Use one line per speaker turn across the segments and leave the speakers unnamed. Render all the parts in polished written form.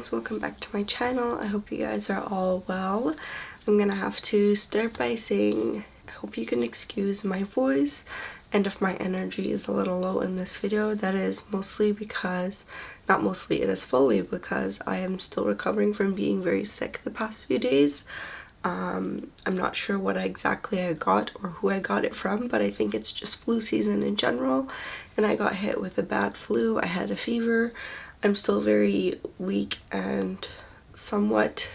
guys, welcome back to my channel. I hope you guys are all well. I'm gonna have to start by saying I hope you can excuse my voice and if my energy is a little low in this video. That is mostly because, not mostly, it is fully because I am still recovering from being very sick the past few days. I'm not sure what exactly I got or who I got it from, but I think it's just flu season in general, and I got hit with a bad flu. I had a fever. I'm still very weak and somewhat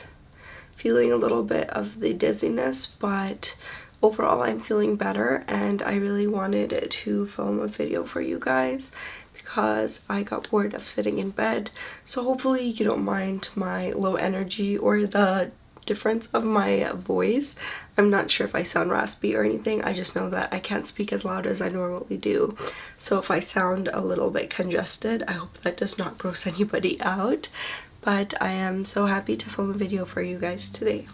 feeling a little bit of the dizziness, but overall I'm feeling better, and I really wanted to film a video for you guys because I got bored of sitting in bed. So hopefully you don't mind my low energy or the difference of my voice. I'm not sure if I sound raspy or anything. I just know that I can't speak as loud as I normally do. So if I sound a little bit congested, I hope that does not gross anybody out. But I am so happy to film a video for you guys today.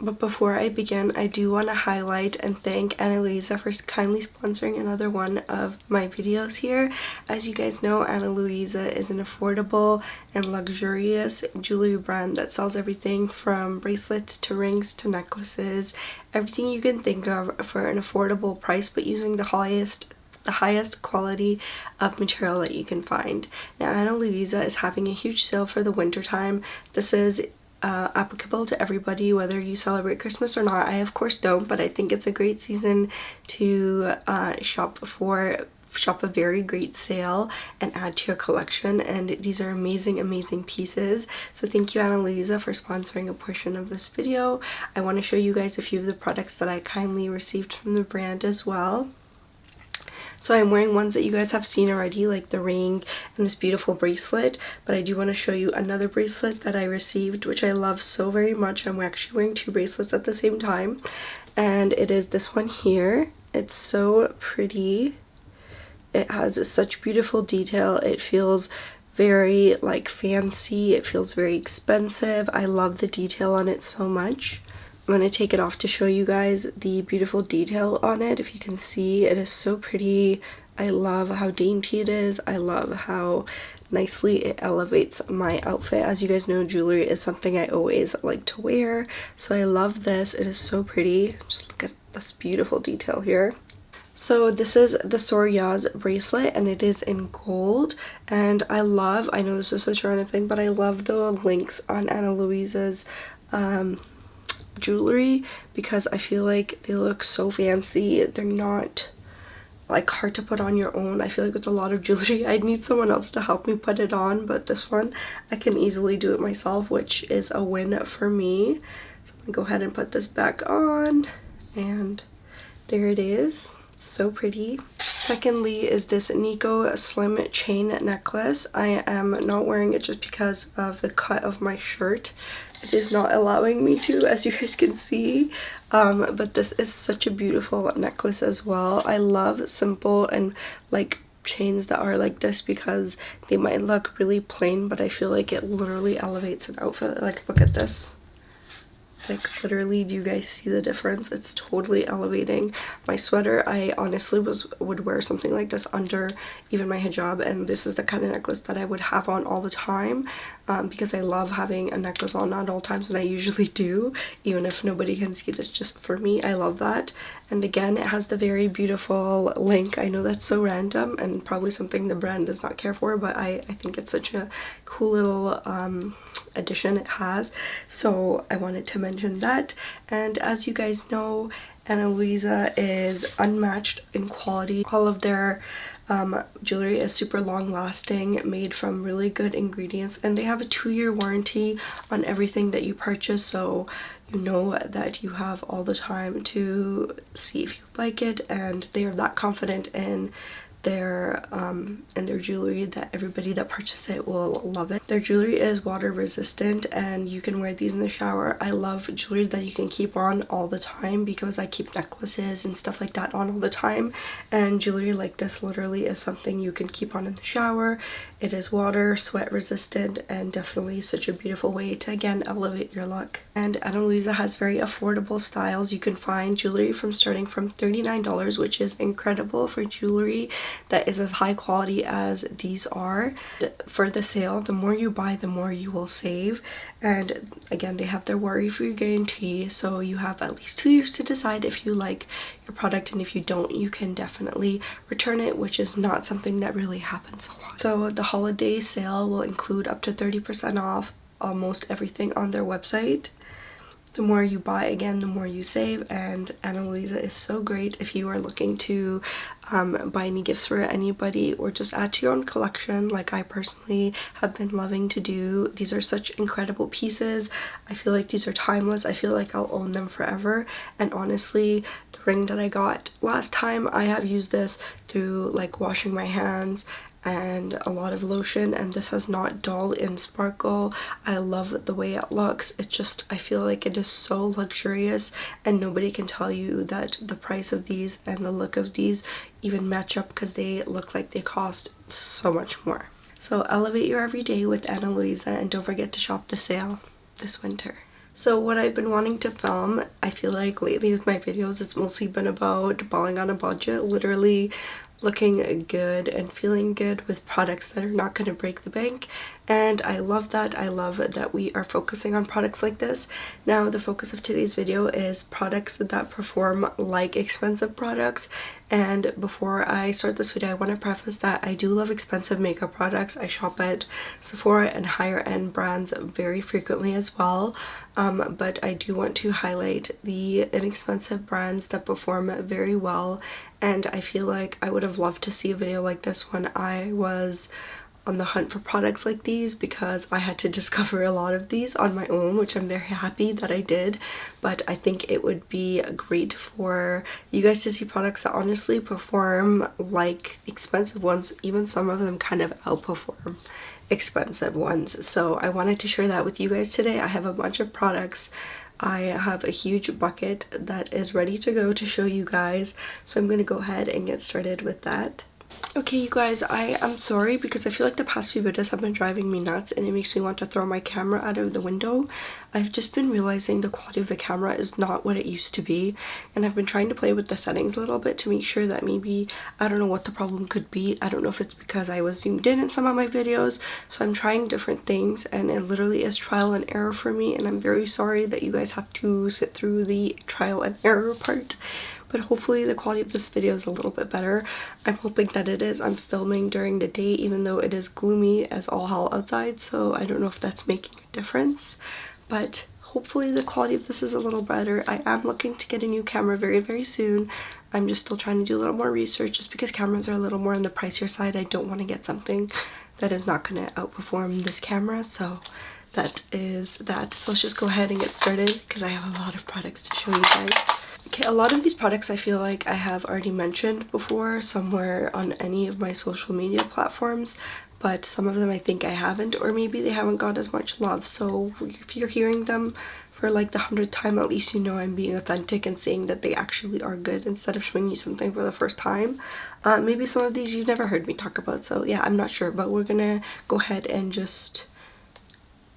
But before I begin, I do want to highlight and thank Ana Luisa for kindly sponsoring another one of my videos here. As you guys know, Ana Luisa is an affordable and luxurious jewelry brand that sells everything from bracelets to rings to necklaces, everything you can think of for an affordable price, but using the highest quality of material that you can find. Now, Ana Luisa is having a huge sale for the winter time. This is applicable to everybody, whether you celebrate Christmas or not. I of course don't, but I think it's a great season to shop a very great sale and add to your collection, and these are amazing pieces. So thank you, Ana Luisa, for sponsoring a portion of this video. I want to show you guys a few of the products that I kindly received from the brand as well. So I'm wearing ones that you guys have seen already, like the ring and this beautiful bracelet, but I do want to show you another bracelet that I received, which I love so very much. I'm actually wearing two bracelets at the same time, and it is this one here. It's so pretty. It has such beautiful detail. It feels very like fancy. It feels very expensive. I love the detail on it so much. I'm going to take it off to show you guys the beautiful detail on it. If you can see, it is so pretty. I love how dainty it is. I love how nicely it elevates my outfit. As you guys know, jewelry is something I always like to wear. So I love this. It is so pretty. Just look at this beautiful detail here. So this is the JUVIA'S bracelet, and it is in gold, and I know this is such a random thing, but I love the links on Ana Luisa's jewelry because I feel like they look so fancy. They're not like hard to put on your own. I feel like with a lot of jewelry I'd need someone else to help me put it on, but this one I can easily do it myself, which is a win for me. So I'm gonna go ahead and put this back on, and there it is. It's so pretty. Secondly is this Nico slim chain necklace. I am not wearing it just because of the cut of my shirt. It is not allowing me to, as you guys can see, but this is such a beautiful necklace as well. I love simple and like chains that are like this because they might look really plain, but I feel like it literally elevates an outfit. Like, look at this. Like, literally, do you guys see the difference? It's totally elevating my sweater. I honestly would wear something like this under even my hijab, and this is the kind of necklace that I would have on all the time because I love having a necklace on at all times, and I usually do, even if nobody can see it. It's just for me. I love that. And again, it has the very beautiful link. I know that's so random and probably something the brand does not care for, but I think it's such a cool little addition it has. So I wanted to mention that. And as you guys know, Ana Luisa is unmatched in quality. All of their jewelry is super long lasting, made from really good ingredients, and they have a 2-year warranty on everything that you purchase, so you know that you have all the time to see if you like it, and they are that confident in their jewelry that everybody that purchases it will love it. Their jewelry is water resistant, and you can wear these in the shower. I love jewelry that you can keep on all the time because I keep necklaces and stuff like that on all the time, and jewelry like this literally is something you can keep on in the shower. It is water, sweat resistant, and definitely such a beautiful way to again elevate your look. And Ana Luisa has very affordable styles. You can find jewelry starting from $39, which is incredible for jewelry. that is as high quality as these are. For the sale, the more you buy, the more you will save. And again, they have their worry-free guarantee, so you have at least 2 years to decide if you like your product, and if you don't, you can definitely return it, which is not something that really happens a lot. So the holiday sale will include up to 30% off almost everything on their website. The more you buy, again, the more you save, and Ana Luisa is so great if you are looking to buy any gifts for anybody or just add to your own collection, like I personally have been loving to do. These are such incredible pieces. I feel like these are timeless. I feel like I'll own them forever. And honestly, the ring that I got last time, I have used this through like washing my hands and a lot of lotion, and this has not dull in sparkle. I love the way it looks. It's just, I feel like it is so luxurious, and nobody can tell you that the price of these and the look of these even match up, because they look like they cost so much more. So elevate your everyday with Ana Luisa, and don't forget to shop the sale this winter. So what I've been wanting to film, I feel like lately with my videos, it's mostly been about balling on a budget, literally looking good and feeling good with products that are not going to break the bank. And I love that. I love that we are focusing on products like this. Now the focus of today's video is products that perform like expensive products. And before I start this video, I want to preface that I do love expensive makeup products. I shop at Sephora and higher end brands very frequently as well, but I do want to highlight the inexpensive brands that perform very well. And I feel like I would have loved to see a video like this when I was on the hunt for products like these, because I had to discover a lot of these on my own, which I'm very happy that I did. But I think it would be great for you guys to see products that honestly perform like expensive ones. Even some of them kind of outperform expensive ones. So I wanted to share that with you guys today. I have a bunch of products. I have a huge bucket that is ready to go to show you guys. So I'm going to go ahead and get started with that. Okay, you guys, I am sorry because I feel like the past few videos have been driving me nuts and it makes me want to throw my camera out of the window. I've just been realizing the quality of the camera is not what it used to be, and I've been trying to play with the settings a little bit to make sure that maybe, I don't know what the problem could be. I don't know if it's because I was zoomed in some of my videos, so I'm trying different things, and it literally is trial and error for me, and I'm very sorry that you guys have to sit through the trial and error part. But hopefully the quality of this video is a little bit better. I'm hoping that it is. I'm filming during the day even though it is gloomy as all hell outside, so I don't know if that's making a difference. But hopefully the quality of this is a little better. I am looking to get a new camera very, very soon. I'm just still trying to do a little more research just because cameras are a little more on the pricier side. I don't want to get something that is not going to outperform this camera, so that is that. So let's just go ahead and get started because I have a lot of products to show you guys. Okay, a lot of these products I feel like I have already mentioned before somewhere on any of my social media platforms, but some of them I think I haven't, or maybe they haven't got as much love. So if you're hearing them for like the 100th time, at least you know I'm being authentic and saying that they actually are good instead of showing you something for the first time. Maybe some of these you've never heard me talk about, so yeah, I'm not sure, but we're gonna go ahead and just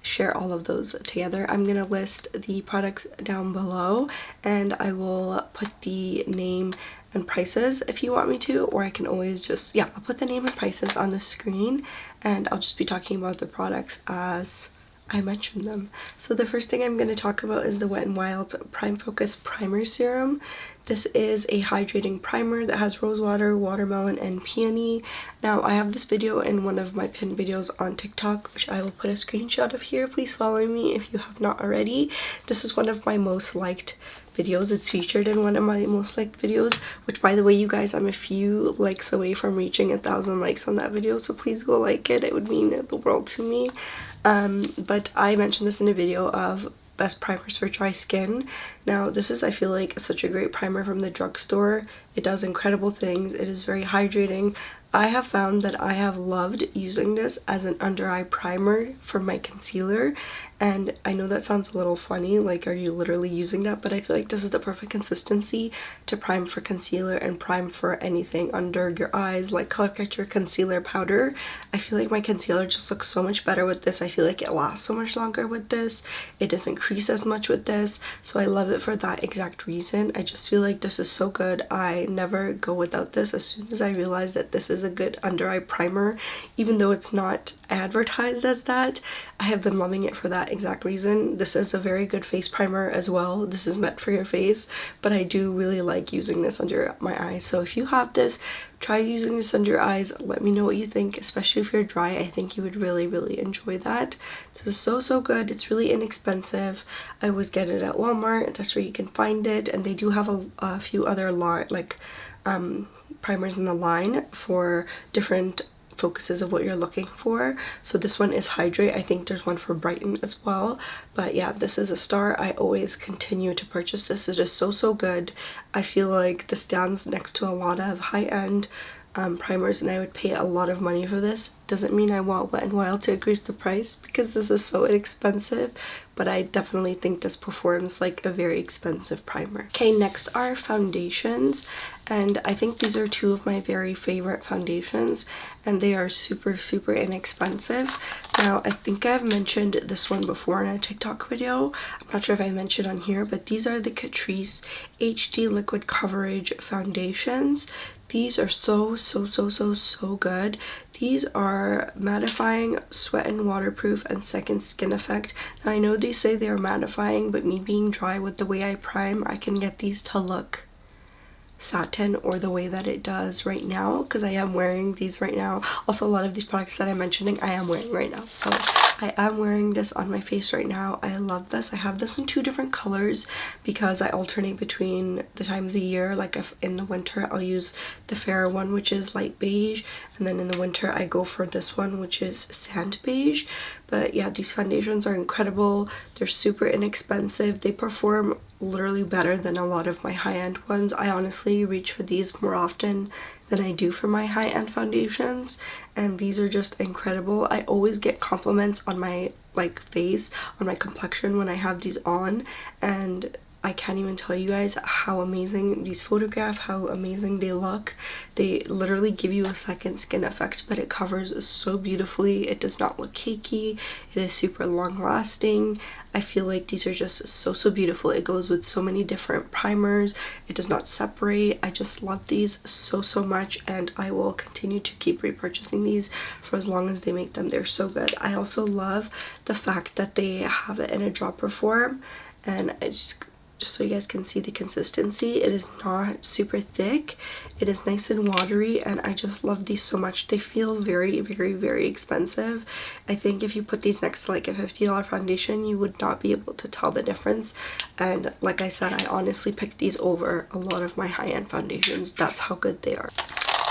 share all of those together. I'm gonna list the products down below, and I will put the name and prices if you want me to, or I can always just, yeah, I'll put the name and prices on the screen, and I'll just be talking about the products as I mentioned them. So the first thing I'm going to talk about is the Wet n Wild Prime Focus Primer Serum. This is a hydrating primer that has rosewater, watermelon, and peony. Now I have this video in one of my pinned videos on TikTok, which I will put a screenshot of here. Please follow me if you have not already. This is one of my most liked videos. It's featured in one of my most liked videos, which by the way, you guys, I'm a few likes away from reaching 1,000 likes on that video, so please go like it. It would mean the world to me. But I mentioned this in a video of best primers for dry skin. Now this is, I feel like, such a great primer from the drugstore. It does incredible things. It is very hydrating. I have found that I have loved using this as an under eye primer for my concealer, and I know that sounds a little funny, like are you literally using that, but I feel like this is the perfect consistency to prime for concealer and prime for anything under your eyes, like color corrector, concealer, powder. I feel like my concealer just looks so much better with this. I feel like it lasts so much longer with this. It doesn't crease as much with this, so I love it for that exact reason. I just feel like this is so good. I I never go without this. As soon as I realize that this is a good under eye primer, even though it's not advertised as that, I have been loving it for that exact reason. This is a very good face primer as well. This is meant for your face, but I do really like using this under my eyes. So if you have this, try using this under your eyes. Let me know what you think, especially if you're dry. I think you would really enjoy that. This is so good. It's really inexpensive. I always get it at Walmart. That's where you can find it, and they do have a few other primers in the line for different focuses of what you're looking for. So this one is Hydrate. I think there's one for Brighten as well, but yeah, this is a star. I always continue to purchase this. It is so good. I feel like this stands next to a lot of high-end primers, and I would pay a lot of money for this. Doesn't mean I want Wet n Wild to increase the price because this is so inexpensive, but I definitely think this performs like a very expensive primer. Okay, next are foundations, and I think these are two of my very favorite foundations, and they are super inexpensive. Now, I think I've mentioned this one before in a TikTok video. I'm not sure if I mentioned on here, but these are the CATRICE HD Liquid Coverage Foundations. These are so good. These are mattifying, sweat and waterproof, and second skin effect. Now I know they say they are mattifying, but me being dry with the way I prime, I can get these to look satin or the way that it does right now, because I am wearing these right now. Also, a lot of these products that I'm mentioning I am wearing right now, so I am wearing this on my face right now. I love this. I have this in two different colors because I alternate between the times of the year. Like if in the winter I'll use the fairer one, which is light beige, and then in the winter I go for this one, which is sand beige. But yeah, these foundations are incredible. They're super inexpensive. They perform literally better than a lot of my high-end ones. I honestly reach for these more often than I do for my high-end foundations, and these are just incredible. I always get compliments on my face, on my complexion when I have these on, and I can't even tell you guys how amazing these photograph, how amazing they look. They literally give you a second skin effect, but it covers so beautifully. It does not look cakey. It is super long lasting. I feel like these are just so beautiful. It goes with so many different primers. It does not separate. I just love these so much, and I will continue to keep repurchasing these for as long as they make them. They're so good. I also love the fact that they have it in a dropper form, and it's just so you guys can see the consistency. It is not super thick. It is nice and watery, and I just love these so much. They feel very expensive. I think if you put these next to like a $50 foundation, you would not be able to tell the difference. And like I said, I honestly picked these over a lot of my high-end foundations. That's how good they are.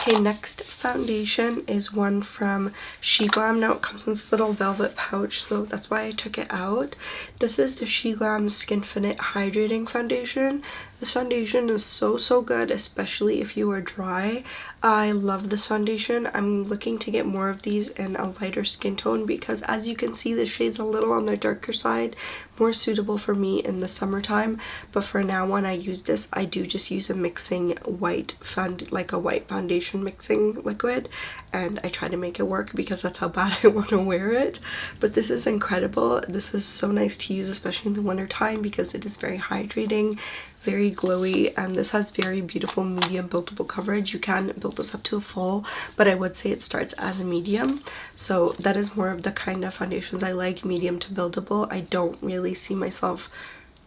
Okay, next foundation is one from SHEGLAM. Now it comes in this little velvet pouch, so that's why I took it out. This is the SHEGLAM Skinfinite Hydrating Foundation. This foundation is so good, especially if you are dry. I love this foundation. I'm looking to get more of these in a lighter skin tone because, as you can see, the shade's a little on the darker side, more suitable for me in the summertime. But for now, when I use this, I do just use a mixing white foundation mixing liquid, and I try to make it work because that's how bad I want to wear it. But this is incredible. This is so nice to use, especially in the winter time, because it is very hydrating, very glowy, and this has very beautiful medium buildable coverage. You can build this up to a full, but I would say it starts as a medium, so that is more of the kind of foundations I like, medium to buildable. I don't really see myself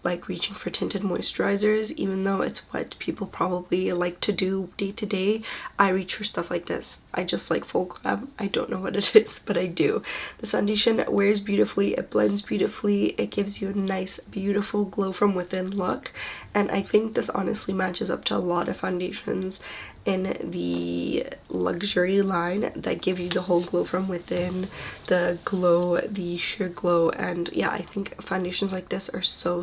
like reaching for tinted moisturizers, even though it's what people probably like to do day to day. I reach for stuff like this. I just like full glam. I don't know what it is, but I do. This foundation wears beautifully, it blends beautifully, it gives you a nice beautiful glow from within look, and I think this honestly matches up to a lot of foundations in the luxury line that give you the whole glow from within, the glow, the sheer glow. And yeah, I think foundations like this are so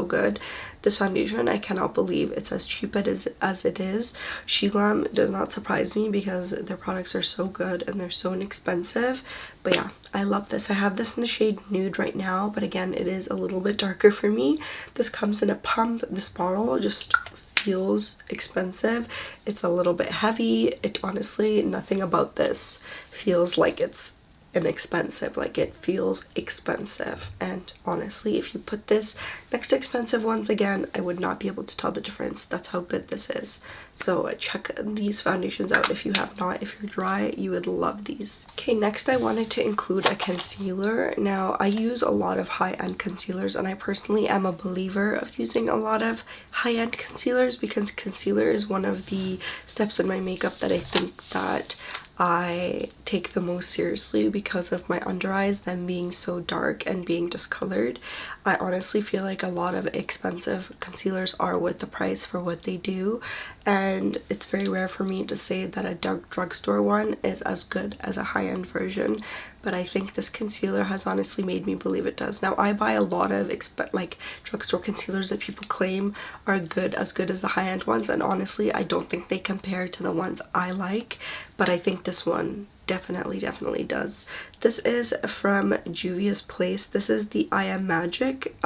good. This foundation, I cannot believe it's as cheap as it is. SHEGLAM does not surprise me because their products are so good and they're so inexpensive. But yeah, I love this. I have this in the shade Nude right now, but again, it is a little bit darker for me. This comes in a pump. This bottle just feels expensive. It's a little bit heavy. It honestly, nothing about this feels like it's inexpensive. Like, it feels expensive, and honestly, if you put this next to expensive ones again, I would not be able to tell the difference. That's how good this is. So check these foundations out if you have not. If you're dry, you would love these. Okay, next I wanted to include a concealer. Now, I use a lot of high-end concealers, and I personally am a believer of using a lot of high-end concealers because concealer is one of the steps in my makeup that I think that I take the most seriously because of my under eyes, them being so dark and being discolored. I honestly feel like a lot of expensive concealers are worth the price for what they do, and it's very rare for me to say that a drugstore one is as good as a high-end version, but I think this concealer has honestly made me believe it does. Now, I buy a lot of like drugstore concealers that people claim are as good as the high-end ones, and honestly, I don't think they compare to the ones I like, but I think this one definitely does. This is from Juvia's Place. This is the I Am Magic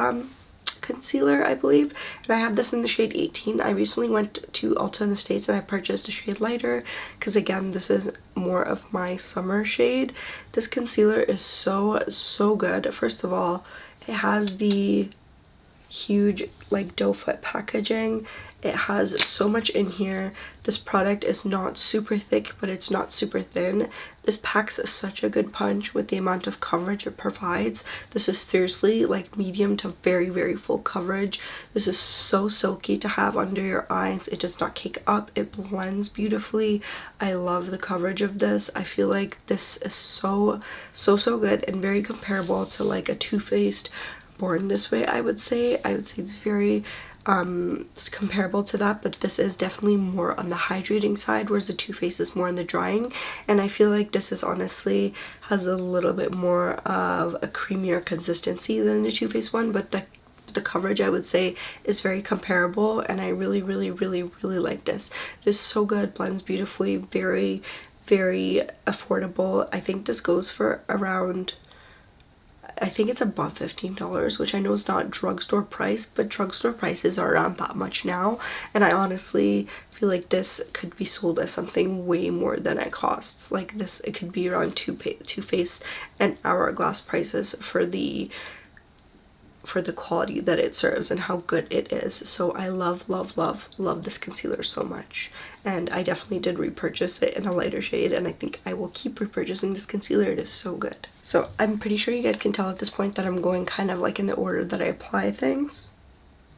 concealer, I believe, and I have this in the shade 18. I recently went to Ulta in the States and I purchased a shade lighter because, again, this is more of my summer shade. This concealer is so good. First of all, it has the huge like doe foot packaging. It has so much in here. This product is not super thick, but it's not super thin. This packs such a good punch with the amount of coverage it provides. This is seriously like medium to very full coverage. This is so silky to have under your eyes. It does not cake up. It blends beautifully. I love the coverage of this. I feel like this is so good and very comparable to like a Too Faced Born This Way. I would say it's very comparable to that, but this is definitely more on the hydrating side, whereas the Too Faced is more on the drying, and I feel like this is honestly has a little bit more of a creamier consistency than the Too Faced one, but the coverage I would say is very comparable, and I really like this. It is so good, blends beautifully, very affordable. I think this goes for around, I think it's above $15, which I know is not drugstore price, but drugstore prices are around that much now, and I honestly feel like this could be sold as something way more than it costs. Like this, it could be around Too Faced and Hourglass prices for the quality that it serves and how good it is. So I love this concealer so much, and I definitely did repurchase it in a lighter shade, and I think I will keep repurchasing this concealer. It is so good. So I'm pretty sure you guys can tell at this point that I'm going kind of like in the order that I apply things,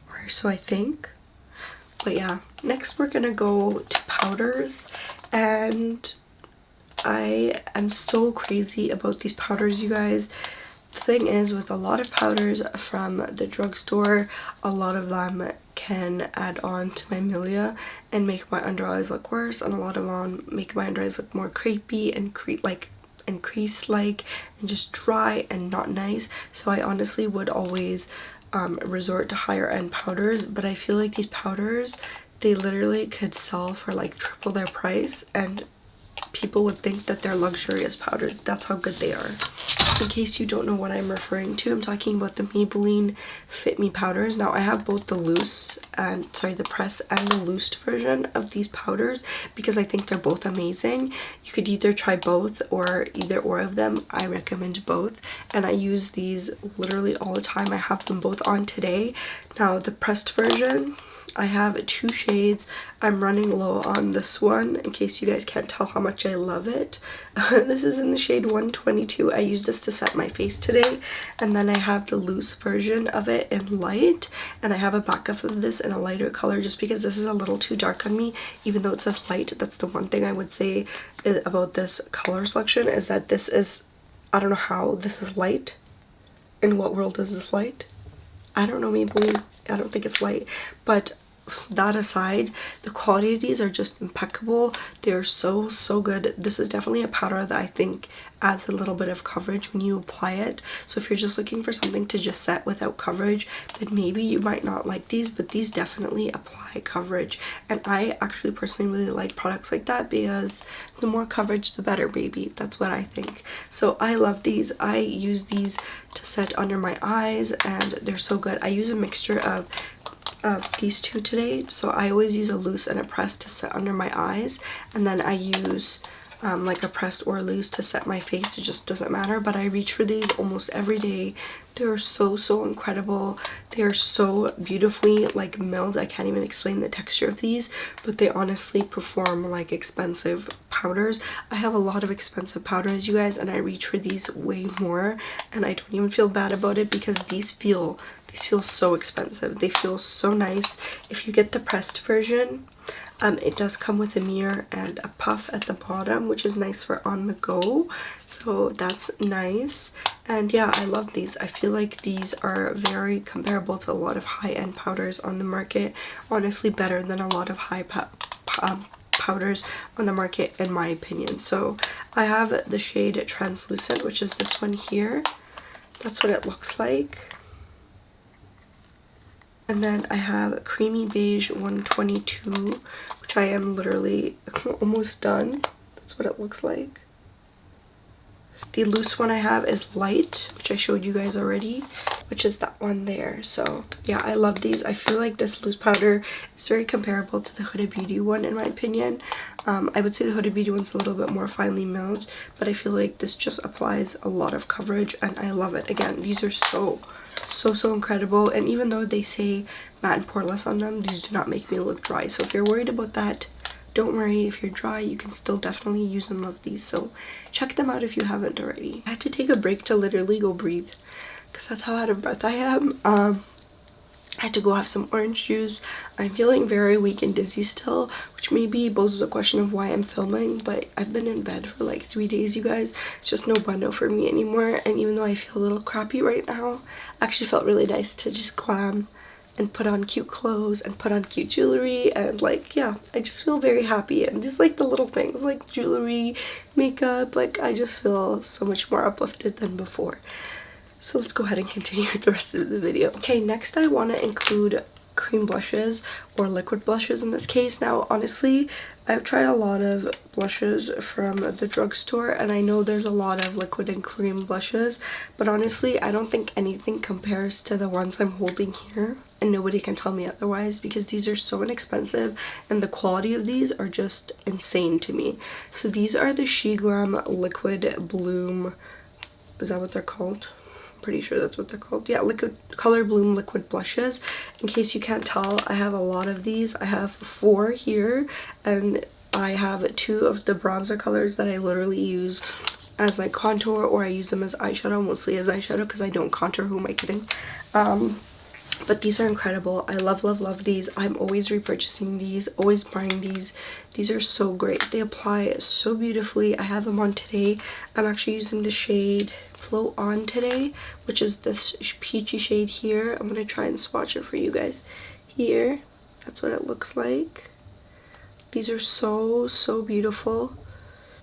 or so I think. But yeah, next we're gonna go to powders, and I am so crazy about these powders, you guys. The thing is, with a lot of powders from the drugstore, a lot of them can add on to my milia and make my under eyes look worse, and a lot of them make my under eyes look more crepey and crease-like and just dry and not nice. So I honestly would always resort to higher end powders, but I feel like these powders, they literally could sell for like triple their price, and people would think that they're luxurious powders. That's how good they are. In case you don't know what I'm referring to, I'm talking about the Maybelline Fit Me powders. Now, I have both the the press and the loosed version of these powders because I think they're both amazing. You could either try both or either or of them. I recommend both, and I use these literally all the time. I have them both on today. Now, the pressed version, I have 2 shades. I'm running low on this one in case you guys can't tell how much I love it. This is in the shade 122. I use this to set my face today, and then I have the loose version of it in light, and I have a backup of this in a lighter color just because this is a little too dark on me, even though it says light. That's the one thing I would say about this color selection, is that this is, I don't know how this is light. In what world is this light? I don't know, Maybelline. I don't think it's light, but that aside, the quality of these are just impeccable. They're so good. This is definitely a powder that I think adds a little bit of coverage when you apply it. So if you're just looking for something to just set without coverage, then maybe you might not like these, but these definitely apply coverage, and I actually personally really like products like that because the more coverage the better, baby. That's what I think. So I love these. I use these to set under my eyes, and they're so good. I use a mixture of these two today, so I always use a loose and a press to set under my eyes, and then I use like a pressed or loose to set my face. It just doesn't matter, but I reach for these almost every day. They're so incredible. They're so beautifully like milled. I can't even explain the texture of these, but they honestly perform like expensive powders. I have a lot of expensive powders, you guys, and I reach for these way more, and I don't even feel bad about it because these feel so expensive. They feel so nice. If you get the pressed version, it does come with a mirror and a puff at the bottom, which is nice for on the go, so that's nice. And yeah, I love these. I feel like these are very comparable to a lot of high-end powders on the market. Honestly, better than a lot of powders on the market in my opinion. So I have the shade Translucent, which is this one here. That's what it looks like. And then I have Creamy Beige 122, which I am literally almost done. That's what it looks like. The loose one I have is Light, which I showed you guys already, which is that one there. So yeah, I love these. I feel like this loose powder is very comparable to the Huda Beauty one in my opinion. I would say the Huda Beauty one's a little bit more finely milled, but I feel like this just applies a lot of coverage and I love it. Again, these are so incredible, and even though they say matte and poreless on them, these do not make me look dry. So if you're worried about that, don't worry. If you're dry, you can still definitely use and love these, so check them out if you haven't already. I had to take a break to literally go breathe because that's how out of breath I am. I had to go have some orange juice. I'm feeling very weak and dizzy still, which maybe poses the question of why I'm filming, but I've been in bed for like 3 days, you guys. It's just no bueno for me anymore, and even though I feel a little crappy right now, I actually felt really nice to just glam and put on cute clothes and put on cute jewelry, and like, yeah, I just feel very happy, and just like the little things like jewelry, makeup, like I just feel so much more uplifted than before. So let's go ahead and continue with the rest of the video. Okay, next I want to include cream blushes, or liquid blushes in this case. Now honestly, I've tried a lot of blushes from the drugstore, and I know there's a lot of liquid and cream blushes, but honestly I don't think anything compares to the ones I'm holding here, and nobody can tell me otherwise because these are so inexpensive and the quality of these are just insane to me. So these are the SHEGLAM Liquid Bloom, is that what they're called? Pretty sure that's what they're called. Yeah, liquid color bloom liquid blushes. In case you can't tell, I have a lot of these. I have 4 here, and I have 2 of the bronzer colors that I literally use as like contour, or I use them as eyeshadow, mostly as eyeshadow because I don't contour. Who am I kidding? But these are incredible. I love these. I'm always repurchasing these, always buying these. These are so great. They apply so beautifully. I have them on today. I'm actually using the shade Flow On today, which is this peachy shade here. I'm gonna try and swatch it for you guys here. That's what it looks like. These are so beautiful.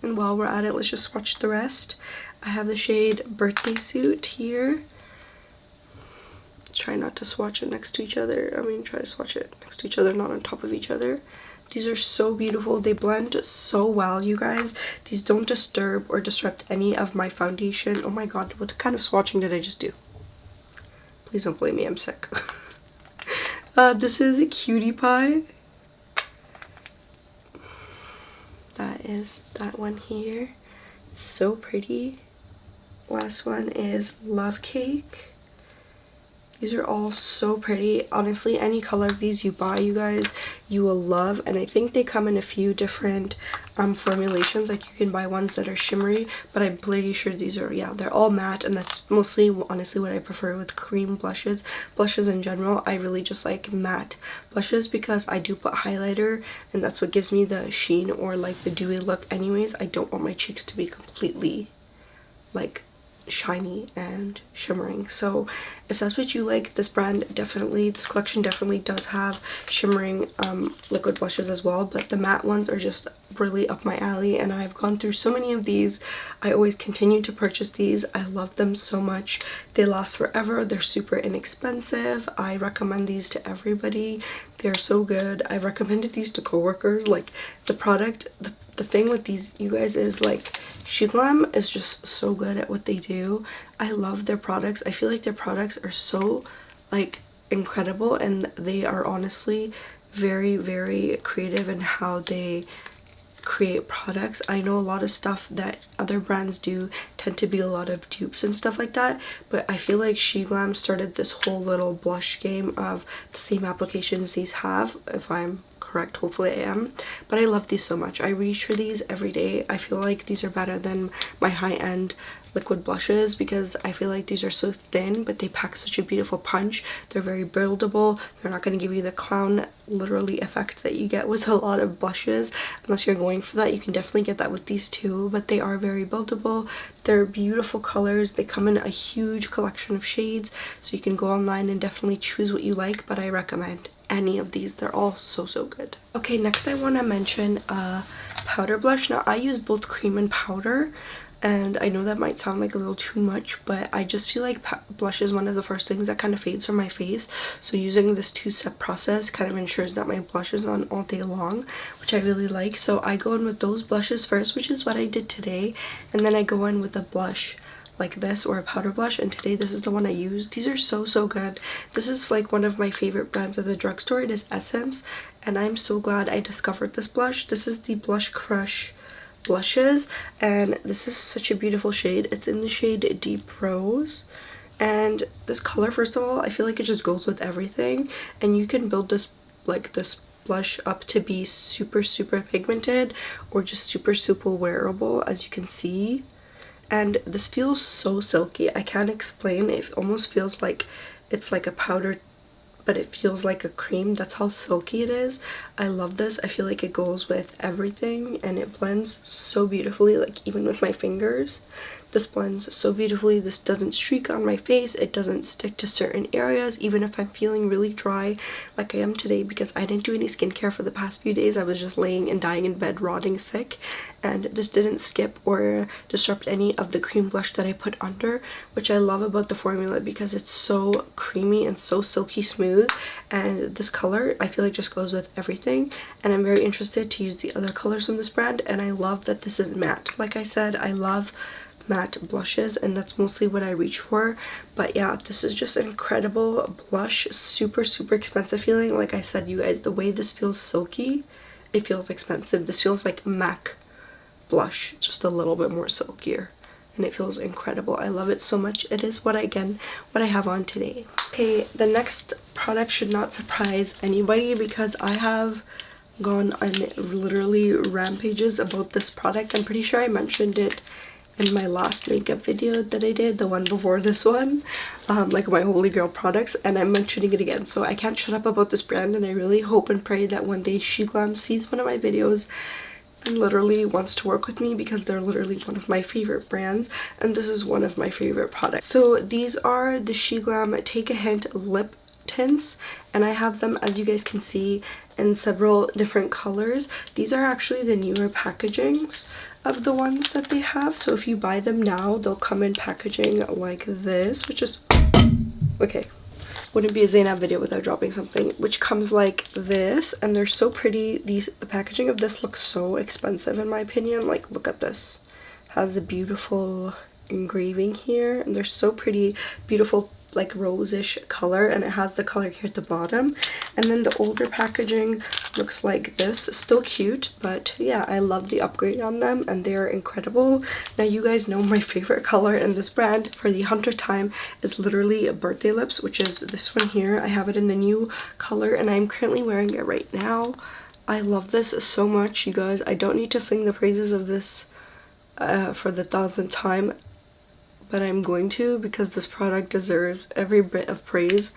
And while we're at it, let's just swatch the rest. I have the shade Birthday Suit here. Try not to swatch it next to each other. I mean, try to swatch it next to each other, not on top of each other. These are so beautiful. They blend so well, you guys. These don't disturb or disrupt any of my foundation. Oh my god, what kind of swatching did I just do? Please don't blame me, I'm sick. This is a Cutie Pie. That is that one here. So pretty. Last one is Love Cake. These are all so pretty. Honestly, any color of these you buy, you guys, you will love. And I think they come in a few different formulations. Like you can buy ones that are shimmery, but I'm pretty sure these are, yeah, they're all matte, and that's mostly honestly what I prefer with cream blushes. Blushes in general, I really just like matte blushes because I do put highlighter, and that's what gives me the sheen or like the dewy look anyways. I don't want my cheeks to be completely like shiny and shimmering. So if that's what you like, this brand definitely, this collection definitely does have shimmering liquid blushes as well, but the matte ones are just really up my alley, and I've gone through so many of these. I always continue to purchase these. I love them so much. They last forever. They're super inexpensive. I recommend these to everybody. They're so good. I've recommended these to coworkers. Like the product, the thing with these, you guys, is like SHEGLAM is just so good at what they do. I love their products. I feel like their products are so like incredible, and they are honestly very creative in how they create products. I know a lot of stuff that other brands do tend to be a lot of dupes and stuff like that, but I feel like SHEGLAM started this whole little blush game of the same applications these have, if I'm correct, hopefully I am. But I love these so much. I reach for these every day. I feel like these are better than my high-end liquid blushes because I feel like these are so thin, but they pack such a beautiful punch. They're very buildable. They're not going to give you the clown literally effect that you get with a lot of blushes. Unless you're going for that, you can definitely get that with these too, but they are very buildable. They're beautiful colors. They come in a huge collection of shades, so you can go online and definitely choose what you like, but I recommend any of these. They're all so good. Okay, next I want to mention a powder blush. Now I use both cream and powder, and I know that might sound like a little too much, but I just feel like blush is one of the first things that kind of fades from my face, so using this two-step process kind of ensures that my blush is on all day long, which I really like. So I go in with those blushes first, which is what I did today, and then I go in with a blush like this or a powder blush, and today this is the one I used. These are so good. This is like one of my favorite brands at the drugstore. It is Essence, and I'm so glad I discovered this blush. This is the Blush Crush blushes, and this is such a beautiful shade. It's in the shade Deep Rose, and this color, first of all, I feel like it just goes with everything, and you can build this like this blush up to be super pigmented or just super wearable, as you can see. And this feels so silky. I can't explain. It almost feels like it's like a powder, but it feels like a cream. That's how silky it is. I love this. I feel like it goes with everything, and it blends so beautifully, like even with my fingers. This blends so beautifully. This doesn't streak on my face. It doesn't stick to certain areas, even if I'm feeling really dry like I am today, because I didn't do any skincare for the past few days. I was just laying and dying in bed rotting sick, and this didn't skip or disrupt any of the cream blush that I put under, which I love about the formula because it's so creamy and so silky smooth. And this color I feel like just goes with everything, and I'm very interested to use the other colors from this brand. And I love that this is matte. Like I said, I love matte blushes, and that's mostly what I reach for. But yeah, this is just an incredible blush. Super expensive feeling. Like I said, you guys, the way this feels silky, it feels expensive. This feels like a MAC blush, just a little bit more silkier, and it feels incredible. I love it so much. It is what I have on today. Okay, the next product should not surprise anybody because I have gone on literally rampages about this product. I'm pretty sure I mentioned it in my last makeup video that I did, the one before this one, like my holy grail products, and I'm mentioning it again. So I can't shut up about this brand, and I really hope and pray that one day SHEGLAM sees one of my videos and literally wants to work with me, because they're literally one of my favorite brands, and this is one of my favorite products. So these are the SHEGLAM Take a Hint lip tints, and I have them, as you guys can see, in several different colors. These are actually the newer packagings of the ones that they have, so if you buy them now, they'll come in packaging like this, which is okay, wouldn't be a Zainab video without dropping something, which comes like this, and they're so pretty. The packaging of this looks so expensive in my opinion. Like, look at this, has a beautiful engraving here, and they're so pretty, beautiful like rose-ish color, and it has the color here at the bottom. And then the older packaging looks like this, still cute, but yeah, I love the upgrade on them, and they're incredible. Now you guys know my favorite color in this brand for the 100th time is literally Birthday Lips, which is this one here. I have it in the new color, and I'm currently wearing it right now. I love this so much, you guys. I don't need to sing the praises of this for the 1000th time, but I'm going to, because this product deserves every bit of praise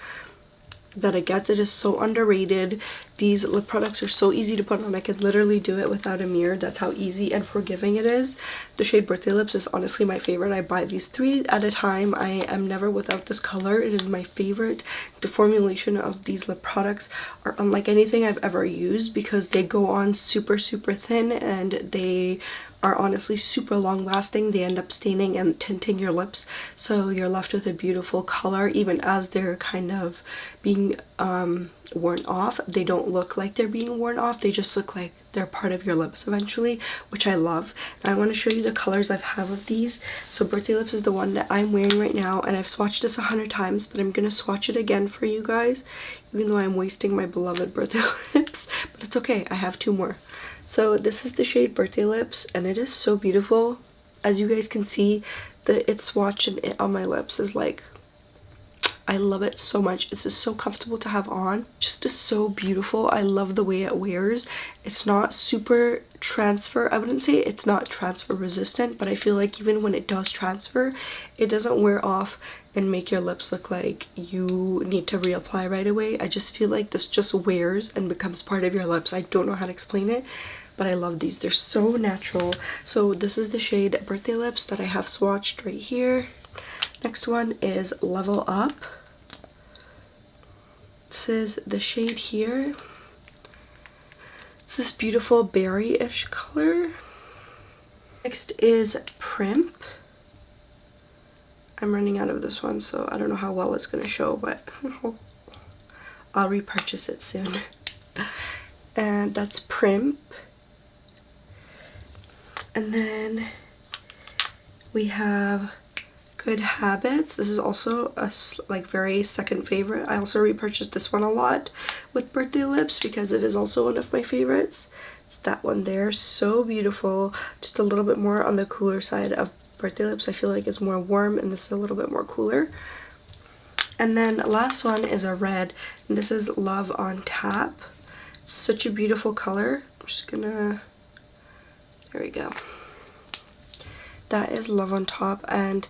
that it gets. It is so underrated. These lip products are so easy to put on. I could literally do it without a mirror. That's how easy and forgiving it is. The shade Birthday Lips is honestly my favorite. I buy these 3 at a time. I am never without this color. It is my favorite. The formulation of these lip products are unlike anything I've ever used, because they go on super thin, and they are honestly super long lasting. They end up staining and tinting your lips, so you're left with a beautiful color. Even as they're kind of being worn off, they don't look like they're being worn off. They just look like they're part of your lips eventually, which I love. And I want to show you the colors I have of these. So Birthday Lips is the one that I'm wearing right now, and I've swatched this 100 times, but I'm gonna swatch it again for you guys, even though I'm wasting my beloved Birthday Lips, but it's okay, I have 2 more. So this is the shade Birthday Lips, and it is so beautiful. As you guys can see, its swatch and it on my lips is like, I love it so much. It's just so comfortable to have on. Just is so beautiful. I love the way it wears. It's not super transfer. I wouldn't say it's not transfer resistant, but I feel like even when it does transfer, it doesn't wear off and make your lips look like you need to reapply right away. I just feel like this just wears and becomes part of your lips. I don't know how to explain it, but I love these. They're so natural. So this is the shade Birthday Lips that I have swatched right here. Next one is Level Up. This is the shade here. It's this beautiful berry-ish color. Next is Primp. I'm running out of this one, so I don't know how well it's going to show, but I'll repurchase it soon. And that's Primp. And then we have Good Habits. This is also a like very second favorite. I also repurchased this one a lot with Birthday Lips because it is also one of my favorites. It's that one there. So beautiful. Just a little bit more on the cooler side of Birthday Lips. I feel like it's more warm, and this is a little bit more cooler. And then last one is a red, and this is Love on Tap. Such a beautiful color. I'm just gonna, there we go. That is Love on Tap, and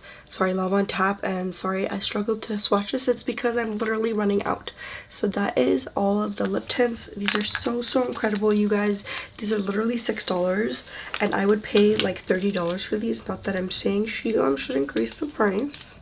sorry, I struggled to swatch this. It's because I'm literally running out. So that is all of the lip tints. These are so incredible, you guys. These are literally $6, and I would pay like $30 for these. Not that I'm saying SHEGLAM should increase the price,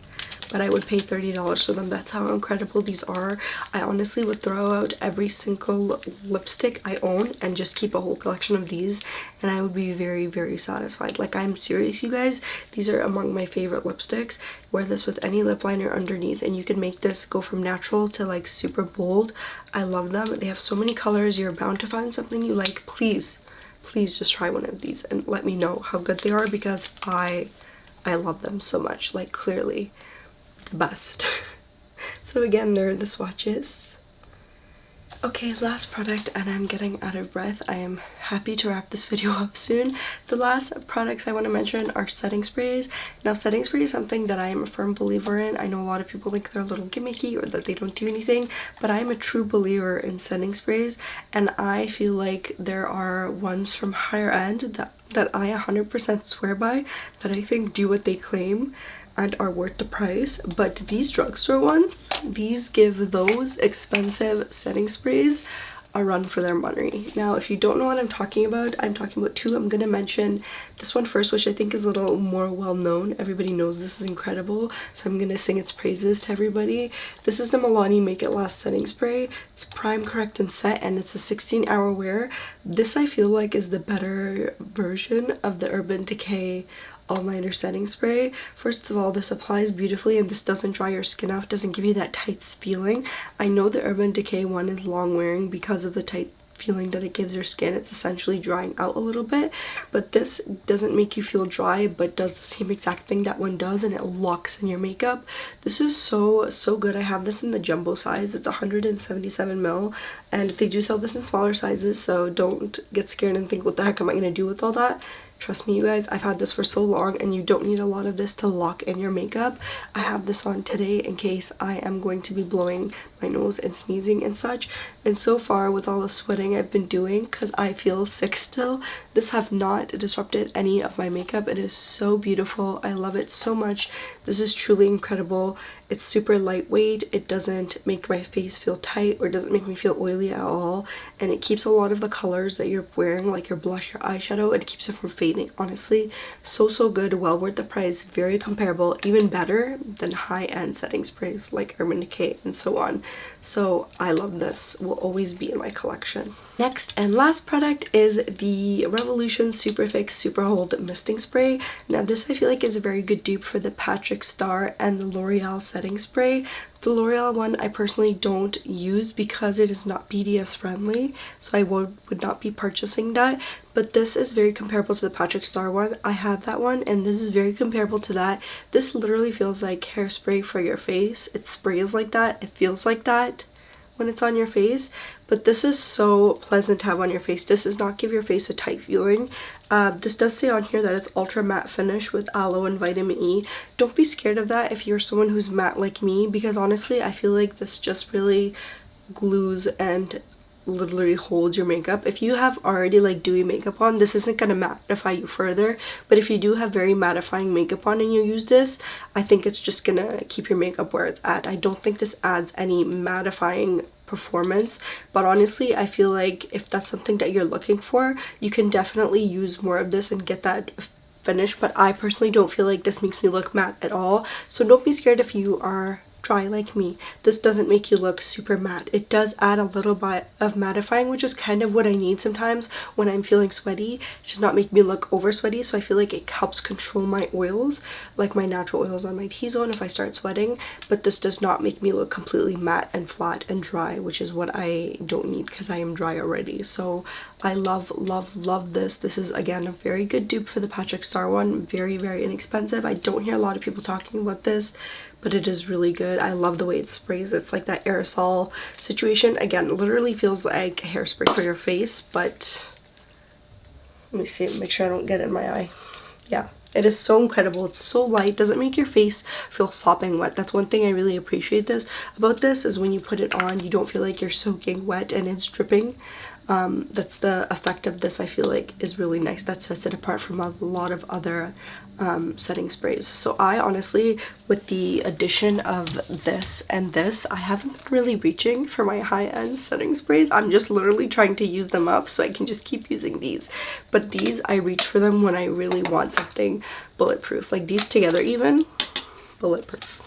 but I would pay $30 for them. That's how incredible these are. I honestly would throw out every single lipstick I own and just keep a whole collection of these, and I would be very satisfied. Like, I'm serious, you guys. These are among my favorite lipsticks. Wear this with any lip liner underneath, and you can make this go from natural to like super bold. I love them. They have so many colors. You're bound to find something you like. Please just try one of these and let me know how good they are, because I love them so much. Like, clearly best. So again, they're the swatches. Okay, last product, and I'm getting out of breath. I am happy to wrap this video up soon. The last products I want to mention are setting sprays. Now, setting spray is something that I am a firm believer in. I know a lot of people think they're a little gimmicky or that they don't do anything, but I am a true believer in setting sprays, and I feel like there are ones from higher end that I 100% swear by, that I think do what they claim and are worth the price. But these drugstore ones, these give those expensive setting sprays a run for their money. Now, if you don't know what I'm talking about two. I'm gonna mention this one first, which I think is a little more well known. Everybody knows this is incredible, so I'm gonna sing its praises to everybody. This is the MILANI Make It Last setting spray. It's prime, correct, and set, and it's a 16-hour wear. This, I feel like, is the better version of the Urban Decay all-nighter setting spray. First of all, this applies beautifully, and this doesn't dry your skin out. It doesn't give you that tight feeling. I know the Urban Decay one is long wearing because of the tight feeling that it gives your skin. It's essentially drying out a little bit, but this doesn't make you feel dry, but does the same exact thing that one does, and it locks in your makeup. This is so good. I have this in the jumbo size. It's 177 ml, and they do sell this in smaller sizes, so don't get scared and think, what the heck am I gonna do with all that? Trust me, you guys, I've had this for so long, and you don't need a lot of this to lock in your makeup. I have this on today in case I am going to be blowing my nose and sneezing and such. And so far, with all the sweating I've been doing, because I feel sick still, this have not disrupted any of my makeup. It is so beautiful. I love it so much. This is truly incredible. It's super lightweight. It doesn't make my face feel tight or doesn't make me feel oily at all. And it keeps a lot of the colors that you're wearing, like your blush, your eyeshadow, it keeps it from fading. Honestly, so good. Well worth the price. Very comparable. Even better than high-end setting sprays like Urban Decay and so on. So I love this. Will always be in my collection. Next and last product is the Revolution Super Fix Super Hold Misting Spray. Now, this I feel like is a very good dupe for the Patrick Star and the L'Oreal setting spray. The L'Oreal one I personally don't use because it is not BDS friendly, so I would not be purchasing that. But this is very comparable to the Patrick Star one. I have that one, and this is very comparable to that. This literally feels like hairspray for your face. It sprays like that. It feels like that. when it's on your face, but this is so pleasant to have on your face. This does not give your face a tight feeling. This does say on here that it's ultra matte finish with aloe and vitamin E. Don't be scared of that if you're someone who's matte like me, because honestly I feel like this just really glues and literally holds your makeup. If you have already like dewy makeup on, this isn't gonna mattify you further, but if you do have very mattifying makeup on and you use this, I think it's just gonna keep your makeup where it's at. I don't think this adds any mattifying performance, but honestly I feel like if that's something that you're looking for, you can definitely use more of this and get that finish. But I personally don't feel like this makes me look matte at all, so don't be scared if you are dry like me. This doesn't make you look super matte. It does add a little bit of mattifying, which is kind of what I need sometimes when I'm feeling sweaty, to not make me look over sweaty. So I feel like it helps control my oils, like my natural oils on my T-zone if I start sweating, but this does not make me look completely matte and flat and dry, which is what I don't need because I am dry already. So I love this. This is again a very good dupe for the Patrick Star one. Very inexpensive. I don't hear a lot of people talking about this, but it is really good. I love the way it sprays. It's like that aerosol situation. Again, literally feels like hairspray for your face, but let me see, make sure I don't get it in my eye. Yeah, it is so incredible. It's so light, doesn't make your face feel sopping wet. That's one thing I really appreciate about this is when you put it on, you don't feel like you're soaking wet and it's dripping. That's the effect of this, I feel like, is really nice. That sets it apart from a lot of other setting sprays. So I honestly, with the addition of this and this, I haven't been really reaching for my high-end setting sprays. I'm just literally trying to use them up so I can just keep using these. But these, I reach for them when I really want something bulletproof. Like these together even, bulletproof.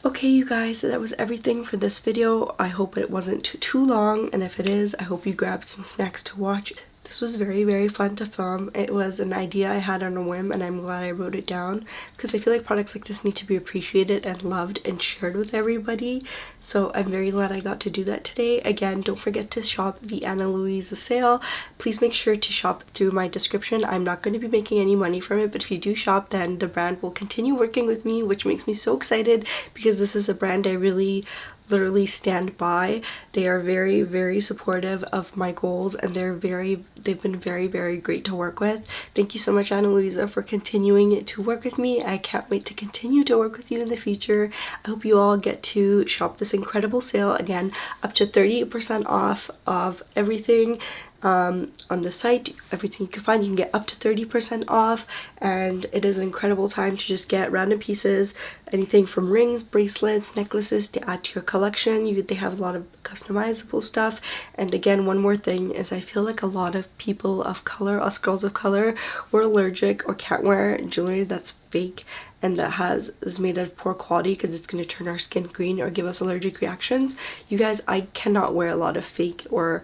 Okay, you guys, so that was everything for this video. I hope it wasn't too long, and if it is, I hope you grabbed some snacks to watch. This was very fun to film. It was an idea I had on a whim, and I'm glad I wrote it down because I feel like products like this need to be appreciated and loved and shared with everybody. So I'm very glad I got to do that today. Again, don't forget to shop the Ana Luisa sale. Please make sure to shop through my description. I'm not going to be making any money from it, but if you do shop, then the brand will continue working with me, which makes me so excited because this is a brand I really literally stand by. They are very supportive of my goals, and they've been very great to work with. Thank you so much, Ana Luisa, for continuing to work with me. I can't wait to continue to work with you in the future. I hope you all get to shop this incredible sale. Again, up to 38% off of everything on the site. Everything you can find, you can get up to 30% off, and it is an incredible time to just get random pieces, anything from rings, bracelets, necklaces to add to your collection. They have a lot of customizable stuff. And again, one more thing is I feel like a lot of people of color, us girls of color, we're allergic or can't wear jewelry that's fake and that is made of poor quality because it's going to turn our skin green or give us allergic reactions. You guys, I cannot wear a lot of fake or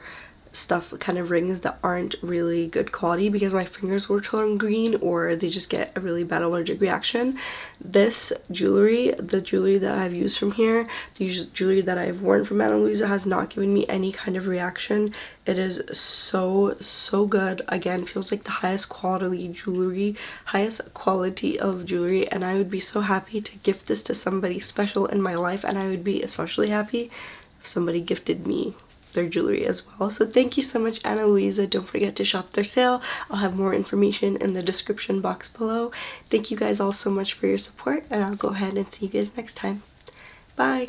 stuff, kind of rings that aren't really good quality because my fingers will turn green or they just get a really bad allergic reaction. This jewelry, the jewelry that I've used from here, the jewelry that I've worn from Ana Luisa, has not given me any kind of reaction. It is so good. Again, feels like the highest quality of jewelry, and I would be so happy to gift this to somebody special in my life, and I would be especially happy if somebody gifted me their jewelry as well. So thank you so much, Ana Luisa. Don't forget to shop their sale. I'll have more information in the description box below. Thank you guys all so much for your support, and I'll go ahead and see you guys next time. Bye!